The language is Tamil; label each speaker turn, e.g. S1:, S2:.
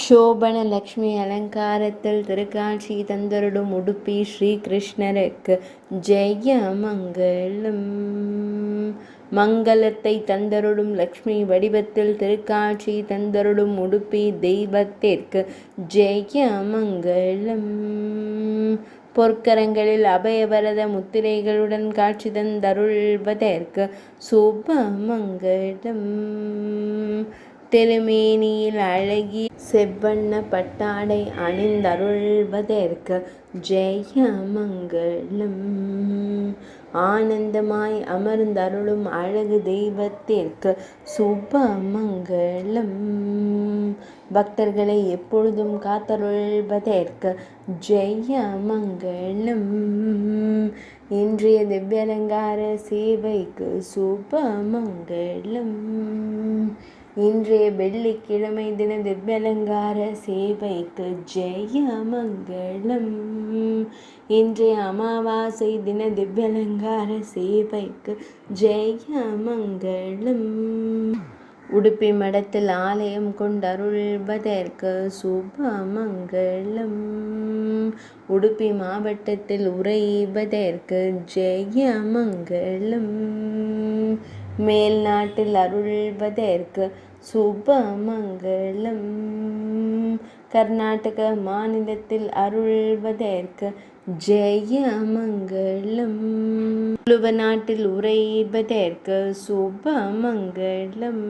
S1: சோபன லக்ஷ்மி அலங்காரத்தில் திருக்காட்சி தந்தருடும் உடுப்பி ஸ்ரீகிருஷ்ணருக்கு ஜெய மங்களம். மங்களத்தை தந்தருடும் லக்ஷ்மி வடிவத்தில் திருக்காட்சி தந்தருடும் உடுப்பி தெய்வத்திற்கு ஜெய மங்களம். பொற்கரங்களில் அபயவரத முத்திரைகளுடன் காட்சி தந்தருள்வதற்கு சுப மங்களம். திருமேனியில் அழகி செவ்வண்ண பட்டாடை அணிந்தருள்வதற்கு ஜெய மங்களம். ஆனந்தமாய் அமர்ந்தருளும் அழகு தெய்வத்திற்கு சுப மங்களம். பக்தர்களை எப்பொழுதும் காத்தருள்வதற்கு ஜெய மங்களம். இன்றைய திவ்யலங்கார சேவைக்கு சுப மங்களம். இன்றைய வெள்ளிக்கிழமை தின திவ்யலங்கார சேவைக்கு ஜெய மங்களம். இன்றைய அமாவாசை தின திவ்யலங்கார சேவைக்கு ஜெய மங்களம். உடுப்பி மடத்தில் ஆலயம் கொண்டருள்வதற்கு சுப மங்களம். உடுப்பி மாவட்டத்தில் உறைவதற்கு ஜெய மங்களம். மேல் நாட்டில் அருள்வதற்கு சுப மங்களம். கர்நாடக மாநிலத்தில் அருள்வதற்கு ஜெய மங்களம். துளுவ நாட்டில் உறைவதற்கு சுப மங்களம்.